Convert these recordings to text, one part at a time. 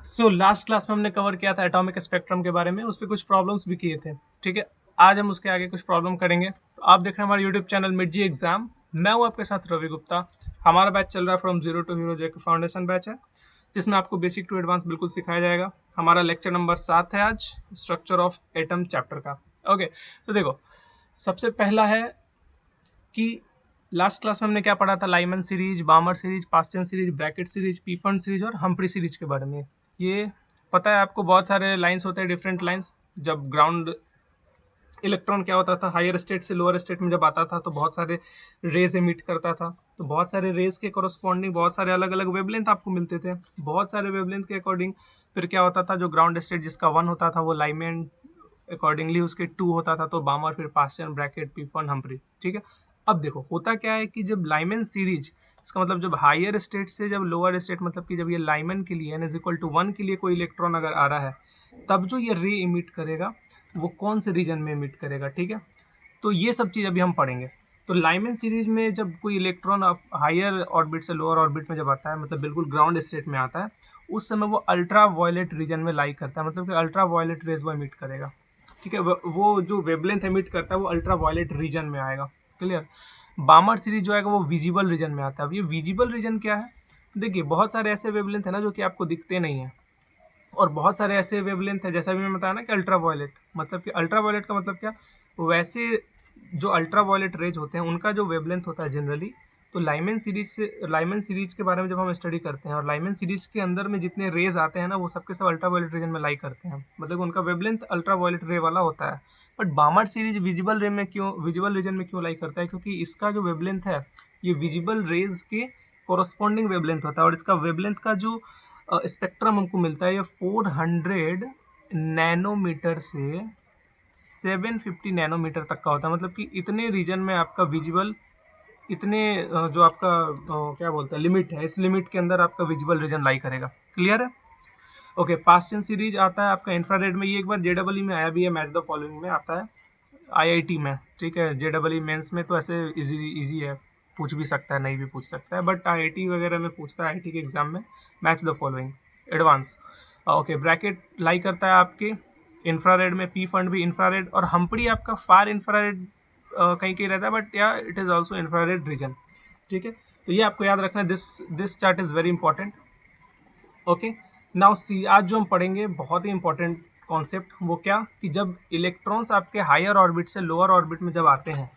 So last class में हमने cover किया था एटॉमिक स्पेक्ट्रम के बारे में, उस पर कुछ प्रॉब्लम्स भी किए थे। ठीक है, आज हम उसके आगे कुछ प्रॉब्लम करेंगे। तो आप देख रहे हैं हमारे यूट्यूब चैनल मिड जी एग्जाम। मैं हूँ आपके साथ रवि गुप्ता। हमारा बैच चल रहा है फ्रॉम जीरो टू हीरो, जो एक फाउंडेशन बैच है जिसमें आपको बेसिक टू एडवांस बिल्कुल सिखाया जाएगा। हमारा लेक्चर नंबर 7 है आज, स्ट्रक्चर ऑफ एटम चैप्टर का। ओके, तो देखो, सबसे पहला है कि लास्ट क्लास में हमने क्या पढ़ा था, Lyman series, Balmer series, Paschen series, Brackett series, पीफर्न सीरीज और हम्फ्री सीरीज के बारे में। ये पता है आपको, बहुत सारे लाइंस होते हैं, डिफरेंट लाइंस। जब ग्राउंड इलेक्ट्रॉन क्या होता था, हायर स्टेट से लोअर स्टेट में जब आता था तो बहुत सारे रेज एमिट करता था। तो बहुत सारे रेज के कोरस्पॉन्डिंग बहुत सारे अलग अलग वेवलेंथ आपको मिलते थे। बहुत सारे वेवलेंथ के अकॉर्डिंग फिर क्या होता था, जो ग्राउंड स्टेट जिसका 1 होता था वो लाइमन, अकॉर्डिंगली उसके 2 होता था तो बामर, फिर पास्टन, ब्रैकेट, पीफर्न, हम्फ्री। ठीक है, अब देखो होता क्या है कि जब लाइमन सीरीज, इसका मतलब जब हायर स्टेट से जब लोअर स्टेट, मतलब कि जब ये लाइमन के लिए n=1 के लिए कोई इलेक्ट्रॉन अगर आ रहा है, तब जो ये रे इमिट करेगा वो कौन से रीजन में इमिट करेगा। ठीक है, तो ये सब चीज़ अभी हम पढ़ेंगे। तो लाइमन सीरीज में जब कोई इलेक्ट्रॉन हायर ऑर्बिट से लोअर ऑर्बिट में जब आता है, मतलब बिल्कुल ग्राउंड स्टेट में आता है, उस समय वो अल्ट्रा वायलेट रीजन में लाई करता है, मतलब कि अल्ट्रा वायलेट रेज वो इमिट करेगा। ठीक है, वो जो वेवलेंथ एमिट करता है वो अल्ट्रा वायलेट रीजन में आएगा। क्लियर। बामर सीरीज जो आएगा वो विजिबल रीजन में आता है। अब ये विजिबल रीजन क्या है, देखिए बहुत सारे ऐसे वेवलेंथ है ना जो कि आपको दिखते नहीं है, और बहुत सारे ऐसे वेवलेंथ है, जैसा भी मैं बताया ना कि अल्ट्रा वायलेट, मतलब कि अल्ट्रा वायलेट का मतलब क्या, वैसे जो अल्ट्रा वायलेट रेज होते हैं उनका जो वेवलेंथ होता है जनरली, तो लाइमन सीरीज के बारे में जब हम स्टडी करते हैं और लाइमन सीरीज के अंदर में जितने रेज आते हैं ना वो सबके सब अल्ट्रा वायलेट रीजन में लाई करते हैं, मतलब उनका वेवलेंथ अल्ट्रा वायलेट रे वाला होता है। बट बामर सीरीज विजिबल रीजन में क्यों लाई करता है, क्योंकि इसका जो वेवलेंथ है ये विजिबल रेज के कोरस्पॉन्डिंग वेवलेंथ होता है, और इसका वेवलेंथ का जो स्पेक्ट्रम हमको मिलता है ये 400 नैनोमीटर से 750 नैनोमीटर तक का होता है। मतलब कि इतने रीजन में आपका विजिबल, इतने जो आपका क्या बोलते हैं लिमिट है, इस लिमिट के अंदर आपका विजिबल रीजन लाई करेगा। क्लियर है। ओके, पास्टन सीरीज आता है आपका इंफ्रारेड में, ये एक बार जेडबल में आया भी है, मैच द फॉलोइंग में आता है आईआईटी में। ठीक है, जेडबल मेंस में तो ऐसे इजी इजी है, पूछ भी सकता है, नहीं भी पूछ सकता है, बट आईआईटी वगैरह में पूछता है, आईआईटी के एग्जाम में। Match the following advance. Okay, bracket lie करता है आपके इंफ्रारेड में, पी फंड भी इंफ्रारेड, और हम्पड़ी आपका फार इंफ्रारेड कहीं कहीं रहता है, बट या it is also infrared reason. ठीक है, तो ये आपको याद रखना है, this chart is very important. Okay, now see, आज जो हम पढ़ेंगे बहुत ही इंपॉर्टेंट कॉन्सेप्ट, वो क्या कि जब इलेक्ट्रॉन्स आपके हायर ऑर्बिट से लोअर ऑर्बिट में जब आते हैं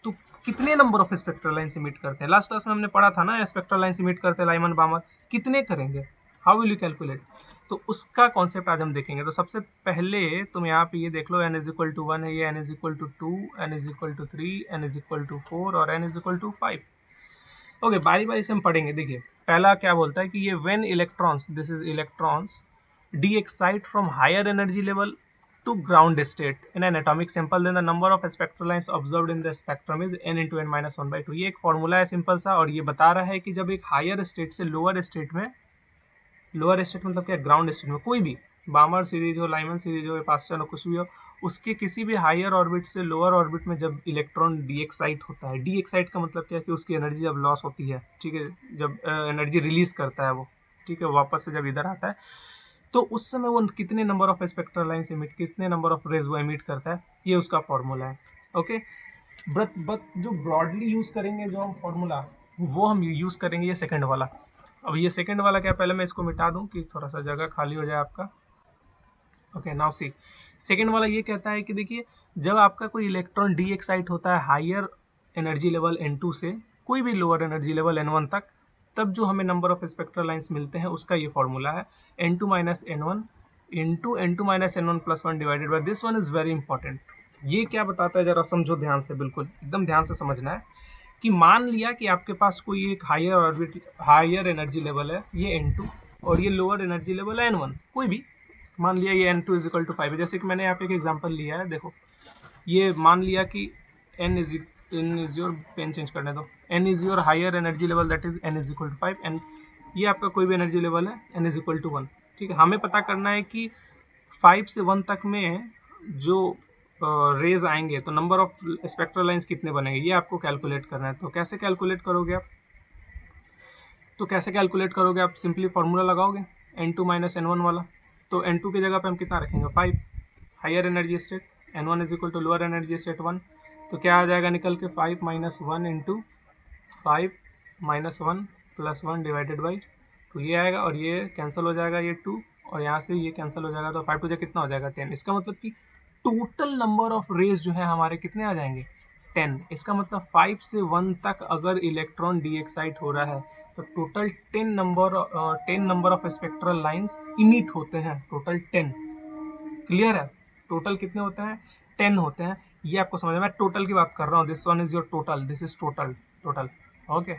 तो कितने number of spectral lines emit करते हैं। लास्ट क्लास में हमने पढ़ा था ना, स्पेक्ट्रल लाइन्स इमिट करते हैं लाइमन बामर, कितने करेंगे, हाउ विल यू कैलकुलेट, तो उसका कॉन्सेप्ट आज हम देखेंगे। तो सबसे पहले तुम यहाँ पे ये देख लो, n=1 है, ये n=2, n=3, n=4 और n=5। ओके, बारी बारी से हम पढ़ेंगे। देखिए पहला क्या बोलता है कि ये when electrons, this is electrons, de-excite from higher energy level to ground state in an atomic sample, then the number of spectral lines observed in the spectrum is n into n minus 1/2। ये एक formula है simple सा, और ये बता रहा है कि जब एक हायर स्टेट से लोअर स्टेट में, लोअर स्टेट मतलब क्या, ग्राउंड स्टेट में, कोई भी बामर सीरीज हो, लाइमन सीरीज हो, पास्टन हो, कुछ भी हो, उसके किसी भी हायर ऑर्बिट से लोअर ऑर्बिट में जब इलेक्ट्रॉन डी एक्साइट होता है, डी एक्साइट का मतलब क्या है कि उसकी एनर्जी जब लॉस होती है, ठीक है, जब एनर्जी रिलीज करता है वो, ठीक है, वापस से जब इधर आता है, तो उस समय वो कितने number of spectral lines emit, कितने नंबर ऑफ रेज वो इमिट करता है, ये उसका फॉर्मूला है। ओके, बट जो ब्रॉडली यूज करेंगे जो हम फॉर्मूला, वो हम यूज करेंगे ये सेकंड वाला। अब ये सेकंड वाला क्या, पहले मैं इसको मिटा दूं कि थोड़ा सा जगह खाली हो जाए आपका। ओके, नाउ सी, सेकंड वाला ये कहता है कि देखिए जब आपका कोई इलेक्ट्रॉन डी एक्साइट होता है हायर एनर्जी लेवल n2 से कोई भी लोअर एनर्जी लेवल n1 तक, तब जो हमें नंबर ऑफ स्पेक्ट्रल लाइन्स मिलते हैं उसका ये फॉर्मूला है n2 minus n1 into n2 minus n1 plus 1 divided by this one is very important. ये क्या बताता है, जरा समझो ध्यान से, बिल्कुल एकदम ध्यान से समझना है कि मान लिया कि आपके पास कोई एक higher orbit, higher energy level है ये n2, और ये लोअर एनर्जी लेवल है n1, कोई भी, मान लिया ये n2=5 है। जैसे कि मैंने यहाँ पे एक एग्जांपल लिया है, देखो ये मान लिया कि n is your, pen change करने दो, n is your higher energy level, that is n=5, and ये आपका कोई भी एनर्जी लेवल है n=1। ठीक है, हमें पता करना है कि 5 से 1 तक में जो रेज आएंगे तो नंबर ऑफ स्पेक्ट्रल लाइन्स कितने बनेंगे, ये आपको कैलकुलेट करना है। तो कैसे कैलकुलेट करोगे आप, सिंपली फॉर्मूला लगाओगे। N2 माइनस N1 वाला, तो N2 की जगह पे हम कितना रखेंगे 5, higher energy state, N1 is equal to lower energy state 1, तो क्या आ जाएगा निकल के 5 minus 1 into 5 minus 1 plus 1 divided by 2, ये आएगा और ये कैंसिल हो जाएगा ये 2 और यहाँ से ये कैंसिल हो जाएगा, तो 5 टू जा कितना हो जाएगा 10। इसका मतलब कि टोटल नंबर ऑफ रेज जो है हमारे कितने आ जाएंगे 10। इसका मतलब 5 से 1 तक अगर इलेक्ट्रॉन डी एक्साइट हो रहा है तो total 10 number of spectral lines emit होते हैं, टोटल 10। क्लियर है? टोटल कितने होते हैं 10 होते हैं, ये आपको समझ में, मैं टोटल की बात कर रहा हूँ। This one is your total, this is total, total okay,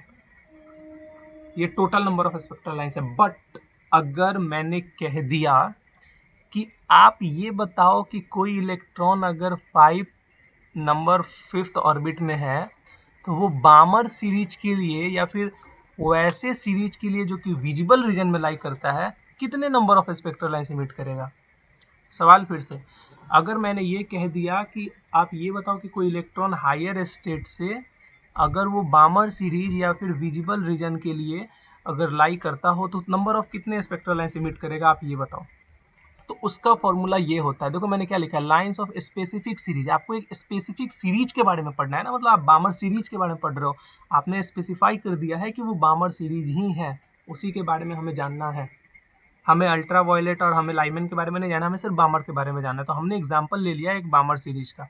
ये total number of spectral lines है। बट अगर मैंने कह दिया कि आप ये बताओ कि कोई इलेक्ट्रॉन अगर 5 नंबर 5th ऑर्बिट में है तो वो बामर सीरीज के लिए या फिर वैसे सीरीज के लिए जो कि विजिबल रीजन में लाई करता है कितने number of spectral lines emit करेगा। सवाल फिर से, अगर मैंने ये कह दिया कि आप ये बताओ कि कोई इलेक्ट्रॉन हायर स्टेट से अगर वो बामर सीरीज या फिर विजिबल रीजन के लिए अगर लाई करता हो तो नंबर ऑफ कितने स्पेक्ट्रल लाइंस इमिट करेगा, आप ये बताओ। तो उसका फॉर्मूला ये होता है, देखो मैंने क्या लिखा है, लाइंस ऑफ स्पेसिफिक सीरीज। आपको एक स्पेसिफिक सीरीज के बारे में पढ़ना है ना, मतलब आप बामर सीरीज के बारे में पढ़ रहे हो, आपने स्पेसिफाई कर दिया है कि वो बामर सीरीज ही है, उसी के बारे में हमें जानना है। हमें अल्ट्रा वायलेट और हमें लाइमन के बारे में नहीं जानना, हमें सिर्फ बामर के बारे में जानना है। तो हमने एग्जाम्पल ले लिया एक बामर सीरीज का।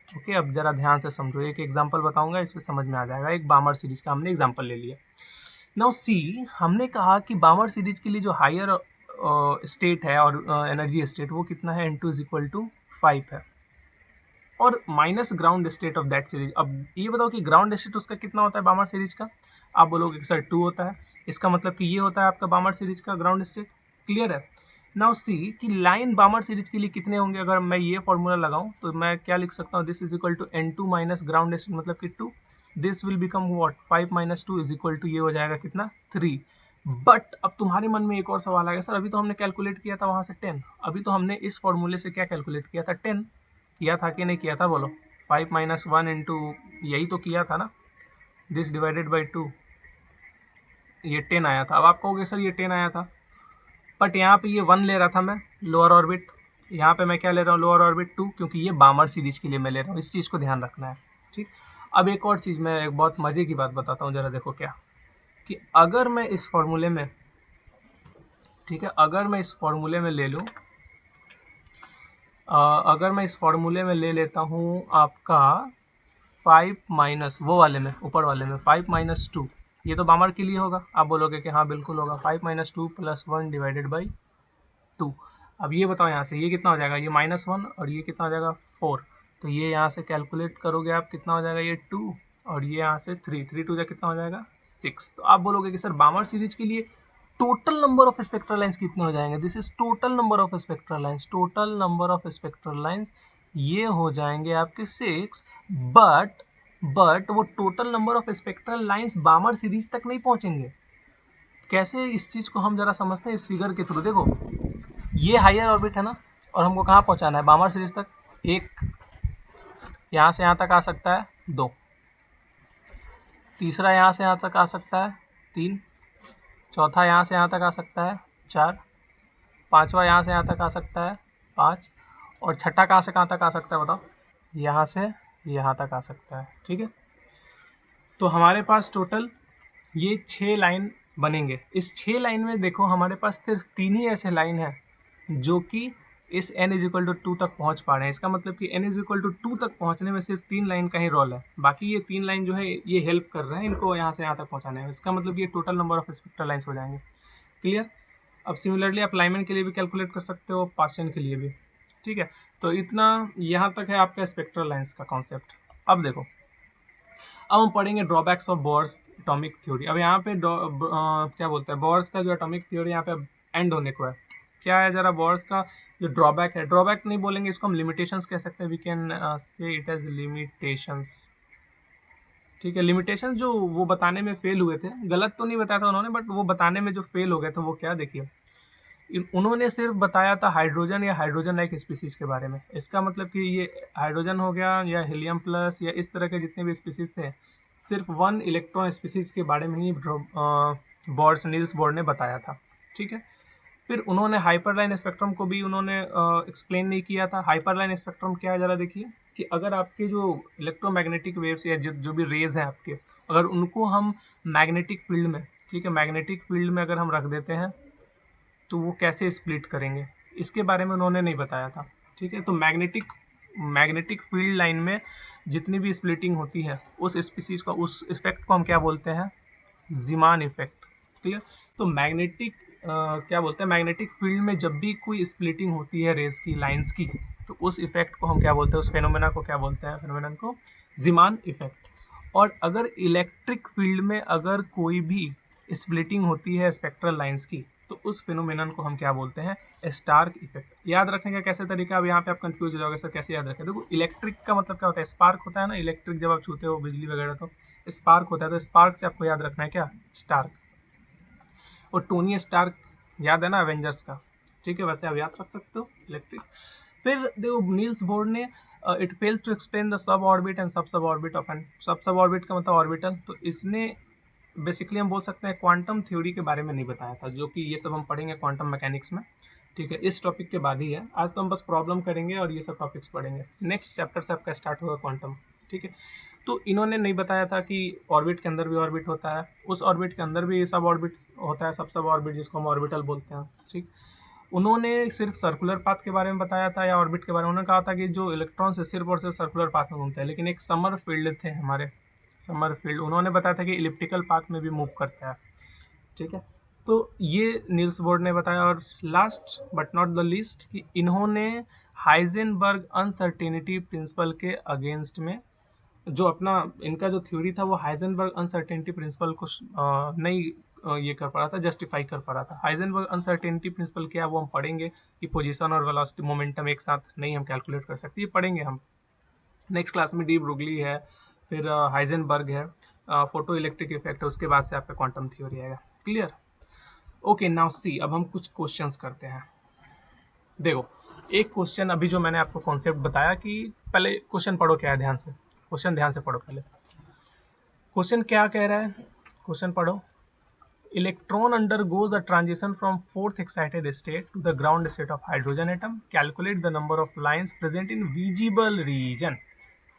ओके, अब जरा ध्यान से समझो, एक एग्जाम्पल बताऊंगा, इसमें समझ में आ जाएगा। एक बामर सीरीज का हमने एग्जाम्पल ले लिया। नाउ सी, हमने कहा कि बामर सीरीज के लिए जो हायर स्टेट है और एनर्जी स्टेट वो कितना है, N2 इज इक्वल टू 5 है, और minus ground state of that series. अब ये बताओ कि ग्राउंड स्टेट उसका कितना होता है बामर सीरीज का, आप बोलोगे सर 2 होता है, इसका मतलब कि ये होता है आपका बामर सीरीज का ग्राउंड स्टेट। क्लियर है? नाउ सी कि लाइन बामर सीरीज के लिए कितने होंगे, अगर मैं ये फॉर्मूला लगाऊं तो मैं क्या लिख सकता हूँ, this is equal to N2 minus ground state मतलब कि 2, this will become what 5 minus 2 is equal to ये हो जाएगा कितना 3। बट अब तुम्हारे मन में एक और सवाल आएगा, सर अभी तो हमने कैलकुलेट किया था वहां से 10, अभी तो हमने इस फॉर्मूले से क्या कैलकुलेट किया था 10, किया था कि नहीं किया था, बोलो। 5 माइनस 1 इंटू यही तो किया था ना, दिस डिवाइडेड बाई 2, ये 10 आया था। अब आप कहोगे सर ये 10 आया था, बट यहाँ पे ये 1 ले रहा था मैं लोअर ऑर्बिट, यहाँ पे मैं क्या ले रहा हूँ लोअर ऑर्बिट 2, क्योंकि ये बामर सीरीज के लिए मैं ले रहा हूँ, इस चीज़ को ध्यान रखना है। ठीक, अब एक और चीज़, मैं एक बहुत मज़े की बात बताता हूँ, जरा देखो क्या, कि अगर मैं इस फॉर्मूले में, ठीक है, अगर मैं इस फॉर्मूले में ले लूँ, अगर मैं इस फॉर्मूले में ले लेता हूँ आपका 5 माइनस वो वाले में, ऊपर वाले में 5 माइनस 2, ये तो बामर के लिए होगा, आप बोलोगे कि हाँ बिल्कुल होगा, 5 माइनस 2 प्लस 1 डिवाइडेड बाई 2। अब ये बताओ यहाँ से ये कितना हो जाएगा, ये -1 और ये कितना हो जाएगा 4, तो ये यहाँ से कैलकुलेट करोगे आप कितना हो जाएगा, ये 2 और ये यहाँ से 3, 3 2 जा कितना हो जाएगा 6। तो आप बोलोगे कि सर बामर सीरीज के लिए total number of spectral lines कितने हो जाएंगे, this is total number of spectral lines, total number of spectral lines ये हो जाएंगे आपके 6। बट वो total number of spectral lines बामर series तक नहीं पहुंचेंगे। कैसे, इस चीज को हम जरा समझते हैं इस फिगर के थ्रू। देखो ये हायर ऑर्बिट है ना, और हमको कहाँ पहुंचाना है बामर सीरीज तक, एक यहाँ से यहाँ तक आ सकता है 2, तीसरा यहाँ से यहाँ तक आ सकता है 3, चौथा यहाँ से यहाँ तक आ सकता है 4, पांचवा यहाँ से यहाँ तक आ सकता है 5, और छठा कहाँ से कहाँ तक आ सकता है बताओ, यहाँ से यहाँ तक आ सकता है। ठीक है, तो हमारे पास टोटल ये 6 लाइन बनेंगे। इस 6 लाइन में देखो हमारे पास सिर्फ 3 ही ऐसे लाइन है जो कि इस n इज इक्वल टू 2 तक पहुंच पा रहे हैं। इसका मतलब कि n इज इक्वल टू 2 तक पहुंचने में सिर्फ 3 लाइन का ही रोल है, बाकी ये 3 लाइन जो है ये हेल्प कर रहे हैं इनको यहाँ से यहाँ तक पहुंचाने में। इसका मतलब ये total number of spectral lines हो जाएंगे। क्लियर? अब सिमिलरली आप लाइमन के लिए भी कैलकुलेट कर सकते हो, पास्टियन के लिए भी। ठीक है, तो इतना यहाँ तक है आपका स्पेक्ट्रल लाइंस का कॉन्सेप्ट। अब देखो, अब हम पढ़ेंगे drawbacks of Bohr's atomic theory. अब यहाँ पे क्या बोलते हैं, बोर्स का जो एटॉमिक थ्योरी यहाँ पे एंड होने को है। क्या है जरा बोर्स का जो ड्रॉबैक है, ड्रॉबैक नहीं बोलेंगे इसको, हम लिमिटेशंस कह सकते हैं, we can say it as limitations. ठीक है, लिमिटेशन जो वो बताने में फेल हुए थे, गलत तो नहीं बताया था उन्होंने, बट वो बताने में जो फेल हो गए थे वो क्या, देखिए उन्होंने सिर्फ बताया था हाइड्रोजन या हाइड्रोजन लाइक स्पीसीज के बारे में। इसका मतलब कि ये हाइड्रोजन हो गया या हीलियम प्लस या इस तरह के जितने भी स्पीसीज थे, सिर्फ 1 इलेक्ट्रॉन स्पीसीज के बारे में ही नील्स बोर ने बताया था। ठीक है, फिर उन्होंने हाइपरलाइन स्पेक्ट्रम को भी उन्होंने एक्सप्लेन नहीं किया था। हाइपरलाइन स्पेक्ट्रम क्या है, जरा देखिए कि अगर आपके जो इलेक्ट्रोमैग्नेटिक वेव्स या जो भी रेज हैं आपके, अगर उनको हम मैग्नेटिक फील्ड में, ठीक है, मैग्नेटिक फील्ड में अगर हम रख देते हैं तो वो कैसे स्प्लिट करेंगे, इसके बारे में उन्होंने नहीं बताया था। ठीक है, तो मैग्नेटिक फील्ड लाइन में जितनी भी स्प्लिटिंग होती है उस स्पीसीज को, उस इफेक्ट को हम क्या बोलते हैं, जीमान इफेक्ट। क्लियर। तो क्या बोलते हैं, मैग्नेटिक फील्ड में जब भी कोई स्प्लिटिंग होती है रेज की, लाइंस की, तो उस इफेक्ट को हम क्या बोलते हैं, उस फेनोमेना को क्या बोलते हैं, फेनोमेना को जीमान इफेक्ट। और अगर इलेक्ट्रिक फील्ड में अगर कोई भी स्प्लिटिंग होती है स्पेक्ट्रल लाइंस की, तो उस फिनोमेनन को हम क्या बोलते हैं, स्टार्क इफेक्ट। याद रखने का कैसे तरीका, अब यहाँ पे आप कंफ्यूज हो जाओगे सर कैसे याद रखें। देखो इलेक्ट्रिक का मतलब क्या होता है, स्पार्क होता है ना, इलेक्ट्रिक जब आप छूते हो बिजली वगैरह तो स्पार्क होता है, तो स्पार्क से आपको याद रखना है क्या, स्टार्क। और टोनी स्टार्क याद है ना एवेंजर्स का, ठीक है, वैसे आप याद रख सकते हो इलेक्ट्रिक। फिर देखो नील्स बोर ने it fails to explain the sub orbit and sub orbit of n, sub orbit का मतलब ऑर्बिटल, तो इसने बेसिकली हम बोल सकते हैं क्वांटम थ्योरी के बारे में नहीं बताया था, जो कि ये सब हम पढ़ेंगे क्वांटम मैकेनिक्स में। ठीक है, इस टॉपिक के बाद ही है, आज तो हम बस प्रॉब्लम करेंगे और ये सब टॉपिक्स पढ़ेंगे। नेक्स्ट चैप्टर से आपका स्टार्ट होगा क्वांटम। ठीक है, तो इन्होंने नहीं बताया था कि ऑर्बिट के अंदर भी ऑर्बिट होता है, उस ऑर्बिट के अंदर भी सब ऑर्बिट होता है, सब ऑर्बिट जिसको हम ऑर्बिटल बोलते हैं। ठीक, उन्होंने सिर्फ सर्कुलर पाथ के बारे में बताया था या ऑर्बिट के बारे में, उन्होंने कहा था कि जो इलेक्ट्रॉन से सिर्फ और सिर्फ सर्कुलर पाथ में घूमता है, लेकिन एक समर फील्ड थे हमारे, समर फील्ड, उन्होंने बताया था कि इलिप्टिकल पाथ में भी मूव करता है। ठीक है, तो ये नील्स बोर ने बताया। और last but not the least कि इन्होंने हाइजेनबर्ग अनसर्टेनिटी प्रिंसिपल के अगेंस्ट में जो अपना इनका जो थ्योरी था, वो हाइजेनबर्ग अनसर्टेनिटी प्रिंसिपल को नहीं ये कर पा रहा था, जस्टिफाई कर पा रहा था। हाइजेनबर्ग अनसर्टेनिटी प्रिंसिपल क्या है वो हम पढ़ेंगे कि पोजीशन और वेलोसिटी मोमेंटम एक साथ नहीं हम कैलकुलेट कर सकते, ये पढ़ेंगे हम नेक्स्ट क्लास में। डी ब्रोगली है, फिर हाइजेनबर्ग है, फोटो इलेक्ट्रिक इफेक्ट है, उसके बाद से आपका क्वांटम थ्योरी आएगा। क्लियर। ओके, नाउ सी, अब हम कुछ क्वेश्चंस करते हैं। देखो एक क्वेश्चन अभी जो मैंने आपको कॉन्सेप्ट बताया कि पहले क्वेश्चन पढ़ो क्या है, ध्यान से क्वेश्चन ध्यान से पढ़ो। पहले क्वेश्चन क्या कह रहा है, क्वेश्चन पढ़ो। Electron undergoes a transition from fourth excited state to the ground state of hydrogen atom. Calculate the number of lines present in visible region.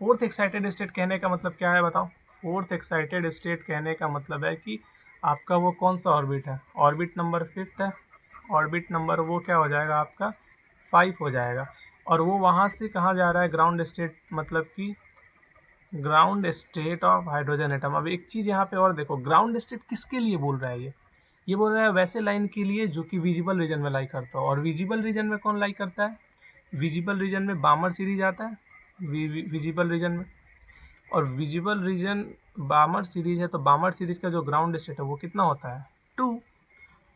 Fourth excited state कहने का मतलब क्या है बताओ। फोर्थ एक्साइटेड स्टेट कहने का मतलब है कि आपका वो कौन सा ऑर्बिट है, ऑर्बिट नंबर 5 है, ऑर्बिट नंबर वो क्या हो जाएगा आपका 5 हो जाएगा। और वो वहां से कहाँ जा रहा है, ग्राउंड स्टेट, मतलब कि ground state of hydrogen atom. अब एक चीज यहाँ पे और देखो, ग्राउंड स्टेट किसके लिए बोल रहा है, ये बोल रहा है वैसे लाइन के लिए जो कि विजिबल रीजन में लाई करता हो। और विजिबल रीजन में कौन लाई करता है, विजिबल रीजन में बामर सीरीज आता है, विजिबल रीजन में। और विजिबल रीजन बामर सीरीज है, तो बामर सीरीज का जो ग्राउंड स्टेट है वो कितना होता है 2,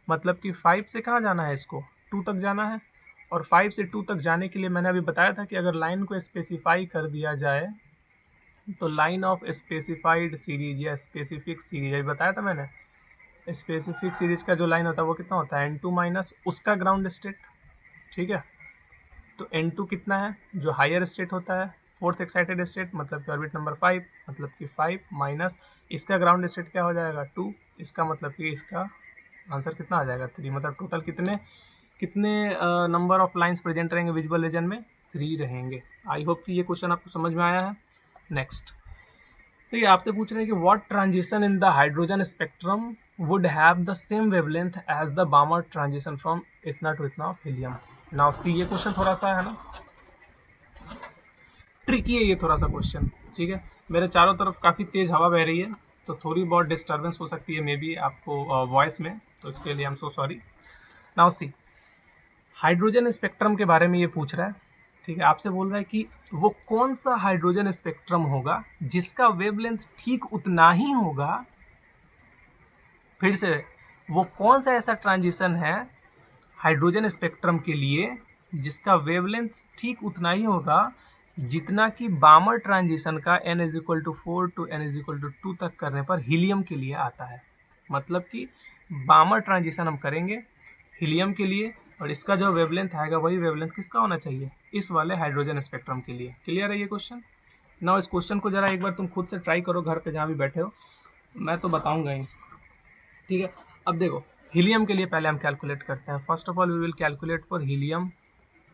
मतलब कि 5 से कहाँ जाना है, इसको 2 तक जाना है। और 5 से 2 तक जाने के लिए मैंने अभी बताया था कि अगर लाइन को स्पेसिफाई कर दिया जाए तो लाइन ऑफ स्पेसिफाइड सीरीज या स्पेसिफिक सीरीज, अभी बताया था मैंने, स्पेसिफिक सीरीज का जो लाइन होता है वो कितना होता है n2 माइनस उसका ग्राउंड स्टेट। ठीक है, तो n2 कितना है, जो हायर स्टेट होता है फोर्थ एक्साइटेड स्टेट, मतलब कि ऑर्बिट नंबर 5, मतलब कि 5 माइनस इसका ग्राउंड स्टेट क्या हो जाएगा 2, इसका मतलब कि इसका आंसर कितना आ जाएगा 3। मतलब टोटल कितने कितने नंबर ऑफ लाइंस प्रेजेंट रहेंगे विजुअल रीजन में, 3 रहेंगे। आई होप कि ये क्वेश्चन आपको समझ में आया है। नेक्स्ट, तो ये आपसे पूछ रहे हैं कि what transition in the hydrogen spectrum would have the same wavelength as the Balmer transition from इतना टू इतना ऑफ हीलियम। नाउ सी, ये क्वेश्चन थोड़ा सा है ना ट्रिकी है, ये थोड़ा सा क्वेश्चन। ठीक है, मेरे चारों तरफ काफी तेज हवा बह रही है, तो थोड़ी बहुत डिस्टर्बेंस हो सकती है मे बी आपको वॉइस में, तो इसके लिए I am so sorry. Now see, hydrogen spectrum के बारे में ये पूछ रहा है। ठीक है, आपसे बोल रहा है कि वो कौन सा हाइड्रोजन स्पेक्ट्रम होगा जिसका वेवलेंथ ठीक उतना ही होगा, फिर से वो कौन सा ऐसा ट्रांजिशन है हाइड्रोजन स्पेक्ट्रम के लिए जिसका वेवलेंथ ठीक उतना ही होगा जितना कि बामर ट्रांजिशन का n=4 टू n=2 तक करने पर हीलियम के लिए आता है। मतलब कि बामर ट्रांजिशन हम करेंगे हीलियम के लिए, और इसका जो वेवलेंथ आएगा वही वेवलेंथ किसका होना चाहिए, इस वाले हाइड्रोजन स्पेक्ट्रम के लिए। क्लियर है ये क्वेश्चन। ना इस क्वेश्चन को जरा एक बार तुम खुद से ट्राई करो घर पे जहाँ भी बैठे हो, मैं तो बताऊंगा ही। ठीक है, अब देखो हीलियम के लिए पहले हम कैलकुलेट करते हैं। First of all we will calculate for helium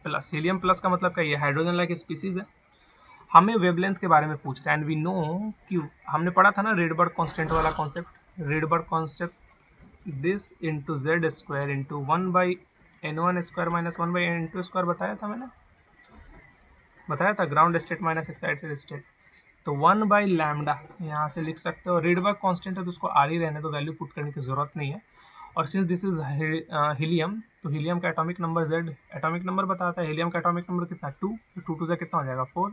plus. Helium plus का मतलब क्या, ये हाइड्रोजन लाइक स्पीसीज है। हमें वेवलेंथ के बारे में पूछ रहा है एंड वी नो कि हमने पढ़ा था ना रेडबर्ग कांस्टेंट वाला concept, Rydberg constant this into Z square into 1/n1 square minus 1/n2 square बताया था मैंने, बताया था, ground state minus excited state. तो 1/λ यहाँ से लिख सकते हो। रेडबर्ग कांस्टेंट है तो उसको आर ही रहने दो, वैल्यू पुट करने की जरूरत नहीं है। और सिंस दिस इज हीलियम, तो हीलियम का atomic number Z atomic number बताता है। हीलियम का एटॉमिक नंबर कितना 2, तो 2 से कितना हो जाएगा 4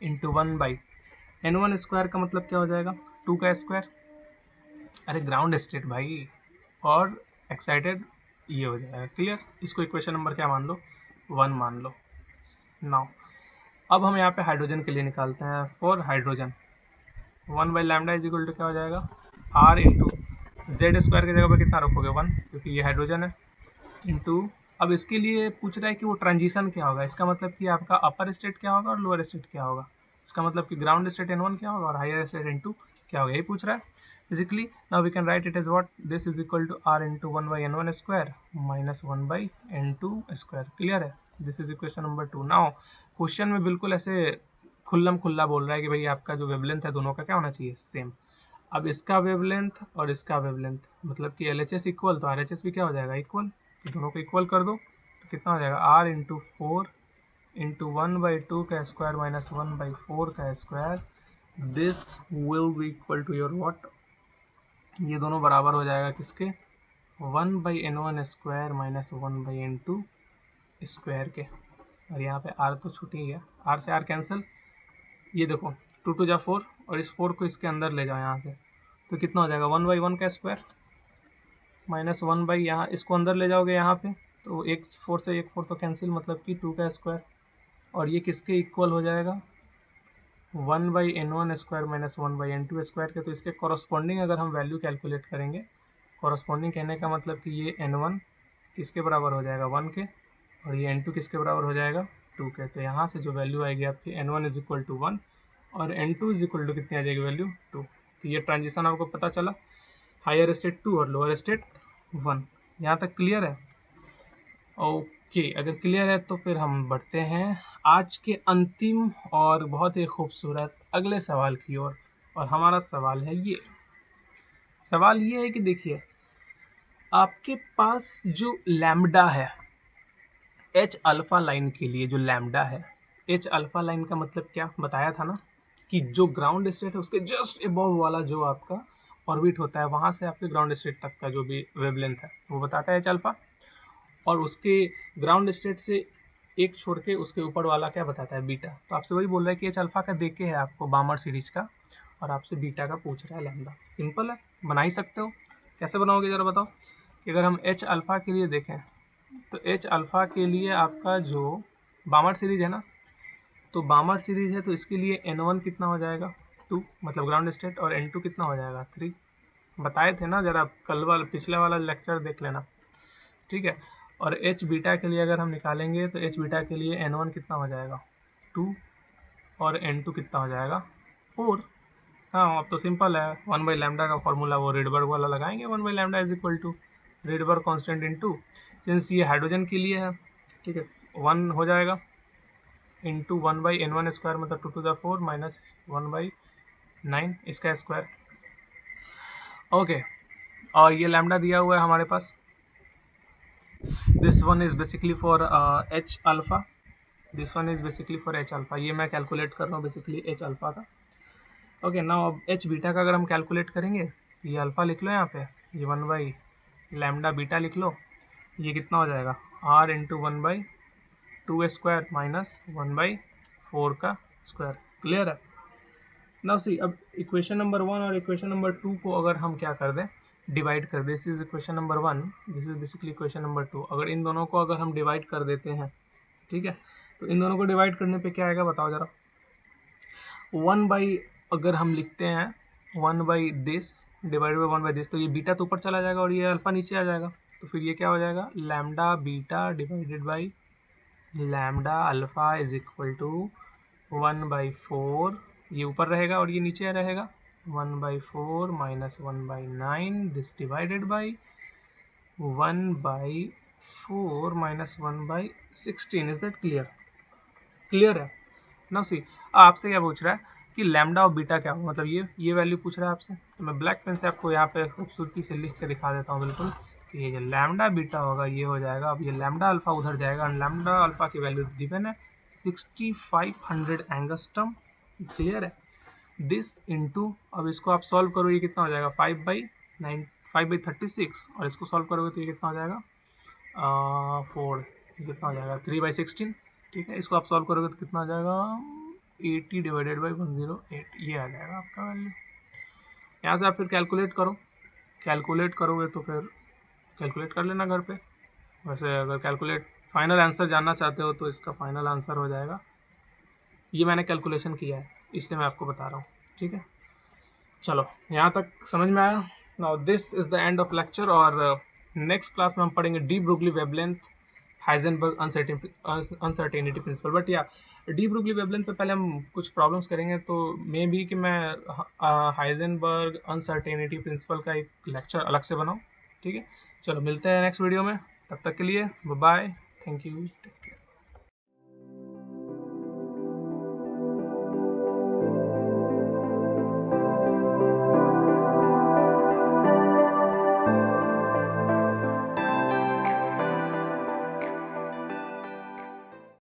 इंटू 1/n1 स्क्वायर का मतलब क्या हो जाएगा 2 का स्क्वायर, अरे ग्राउंड स्टेट भाई, और एक्साइटेड ये हो जाएगा। क्लियर, इसको इक्वेशन नंबर क्या मान लो 1 मान लो। नाउ अब हम यहाँ पे हाइड्रोजन के लिए निकालते हैं। For hydrogen 1/λ is equal to क्या हो जाएगा R इंटू जेड स्क्वायर की जगह पर कितना रखोगे 1, क्योंकि ये हाइड्रोजन है, इंटू अब इसके लिए पूछ रहा है कि वो ट्रांजिशन क्या होगा। इसका मतलब कि आपका अपर स्टेट क्या होगा और लोअर स्टेट क्या होगा। इसका मतलब कि ग्राउंड स्टेट N1 क्या होगा और हायर स्टेट N2 क्या होगा, यही पूछ रहा है basically. Now we can write it as what, this is equal to R into 1/n1 square minus 1/n2 square. Clear है, this is equation number 2। Now question में बिल्कुल ऐसे खुल्लम खुल्ला बोल रहा है कि भाई आपका जो वेवलेंथ है दोनों का क्या होना चाहिए सेम। अब इसका वेवलेंथ और इसका वेवलेंथ मतलब कि LHS इक्वल, तो RHS भी क्या हो जाएगा इक्वल, तो दोनों को इक्वल कर दो तो कितना हो जाएगा R इंटू 4 इंटू 1/2 का स्क्वायर माइनस 1/4 का square, this will be equal to your what, ये दोनों बराबर हो जाएगा किसके 1/n1 square minus 1/n2 square के। और यहाँ पे R तो छूट ही गया, R से R कैंसिल, ये देखो 2 2 जा 4 और इस 4 को इसके अंदर ले जाओ यहाँ से, तो कितना हो जाएगा 1/1 का स्क्वायर माइनस 1 यहाँ इसको अंदर ले जाओगे यहाँ पे, तो एक 4 से एक 4 तो कैंसिल, मतलब कि 2 का स्क्वायर, और ये किसके इक्वल हो जाएगा 1/n1 square minus 1/n2 square के। तो इसके कॉरस्पॉन्डिंग अगर हम वैल्यू कैलकुलेट करेंगे, कॉरस्पॉन्डिंग कहने का मतलब कि ये n1 किसके बराबर हो जाएगा 1 के, और ये n2 किसके बराबर हो जाएगा 2 के। तो यहाँ से जो वैल्यू आएगी आपकी n1 इज इक्वल टू 1 और n2 इज इक्वल टू कितनी आ जाएगी वैल्यू 2। तो ये ट्रांजिशन आपको पता चला, हायर स्टेट 2 और लोअर स्टेट 1। यहाँ तक क्लियर है? ओके, अगर क्लियर है तो फिर हम बढ़ते हैं आज के अंतिम और बहुत ही खूबसूरत अगले सवाल की ओर। और हमारा सवाल है ये, सवाल ये है कि देखिए आपके पास जो लैम्डा है H अल्फा लाइन के लिए, जो लैम्डा है H अल्फा लाइन का मतलब क्या बताया था ना, कि जो ग्राउंड स्टेट है उसके जस्ट अबव वाला जो आपका ऑर्बिट होता है वहां से आपके ग्राउंड स्टेट तक का जो भी वेवलेंथ है वो बताता है H अल्फा, और उसके ग्राउंड स्टेट से एक छोड़ के उसके ऊपर वाला क्या बताता है बीटा। तो आपसे वही बोल रहा है कि H अल्फा का देके है आपको बामर सीरीज का, और आपसे बीटा का पूछ रहा है लैम्डा। सिंपल है, बना ही सकते हो। कैसे बनाओगे जरा बताओ। कि अगर हम H अल्फा के लिए देखें तो H अल्फा के लिए आपका जो बामर सीरीज है ना, तो बामर सीरीज है तो इसके लिए N1 कितना हो जाएगा 2, मतलब ग्राउंड स्टेट, और N2 कितना हो जाएगा 3। बताए थे ना, जरा कल वाला पिछले वाला लेक्चर देख लेना, ठीक है। और H बीटा के लिए अगर हम निकालेंगे तो H बीटा के लिए N1 कितना हो जाएगा 2 और N2 कितना हो जाएगा 4। हाँ अब तो सिंपल है, 1/λ का फॉर्मूला वो रेडबर्ग वाला लगाएंगे, 1/λ is equal to Rydberg constant into, since ये हाइड्रोजन के लिए है, ठीक है, 1 हो जाएगा इंटू 1/n1 स्क्वायर मतलब 2 to the 4 माइनस 1/9 इसका स्क्वायर। ओके, और ये लैम्डा दिया हुआ है हमारे पास, this one is basically for H alpha, this one is basically for H alpha, ये मैं कैलकुलेट कर रहा हूँ बेसिकली H अल्फा का। ओके, नाउ अब H बीटा का अगर हम कैलकुलेट करेंगे, ये अल्फा लिख लो यहाँ पे, ये 1/λ बीटा लिख लो, ये कितना हो जाएगा R इंटू 1/2 स्क्वायर माइनस 1/4 का स्क्वायर। क्लियर है? नाउ सी, अब इक्वेशन नंबर 1 और इक्वेशन नंबर 2 को अगर हम क्या कर दें डिवाइड कर दे, this is equation number 1, this is basically equation number 2, अगर इन दोनों को अगर हम डिवाइड कर देते हैं, ठीक है, तो इन दोनों को डिवाइड करने पे क्या आएगा बताओ जरा। 1 अगर हम लिखते हैं 1/दिस डिवाइड बाई 1/दिस, तो ये बीटा तो ऊपर चला जाएगा और ये अल्फा नीचे आ जाएगा, तो फिर ये क्या हो जाएगा lambda beta divided by lambda alpha is equal to 1/4, ये ऊपर रहेगा और ये नीचे रहेगा 1/4 minus 1/9 this divided by 1/4 minus 1/16। Is that clear? Clear है ना? सी आपसे क्या पूछ रहा है कि लैम्डा और बीटा क्या होगा, मतलब ये वैल्यू पूछ रहा है आपसे। तो मैं ब्लैक पेन से आपको यहाँ पे खूबसूरती से लिख के दिखा देता हूँ बिल्कुल कि ये जो लैम्डा बीटा होगा ये हो जाएगा, अब ये लैम्डा अल्फा उधर जाएगा और लैम्डा अल्फा की वैल्यू गिवन है 6500 एंगस्ट्रम। क्लियर है? दिस इनटू, अब इसको आप सॉल्व करो, ये कितना हो जाएगा 5/36, और इसको सॉल्व करोगे तो ये कितना हो जाएगा 4, ये कितना हो जाएगा 3/16। ठीक है, इसको आप सॉल्व करोगे तो कितना आ जाएगा 80 डिवाइडेड बाई 108, ये आ जाएगा आपका वैल्यू। यहाँ से आप फिर कैलकुलेट करो, कैलकुलेट करोगे तो फिर कैलकुलेट कर लेना घर पे। वैसे अगर कैलकुलेट फाइनल आंसर जानना चाहते हो तो इसका फाइनल आंसर हो जाएगा, ये मैंने कैलकुलेशन किया है इसलिए मैं आपको बता रहा हूँ। ठीक है, चलो यहाँ तक समझ में आया? Now this is the end of lecture, और नेक्स्ट क्लास में हम पढ़ेंगे de Broglie wavelength Heisenberg uncertainty principle. But या डी ब्रुगली वेवलेंथ पे पहले हम कुछ प्रॉब्लम्स करेंगे, तो मे भी कि मैं हाइजेनबर्ग अनसर्टेनिटी प्रिंसिपल का एक लेक्चर अलग से बनाऊं। ठीक है, चलो मिलते हैं नेक्स्ट वीडियो में, तब तक के लिए बाय, थैंक यू।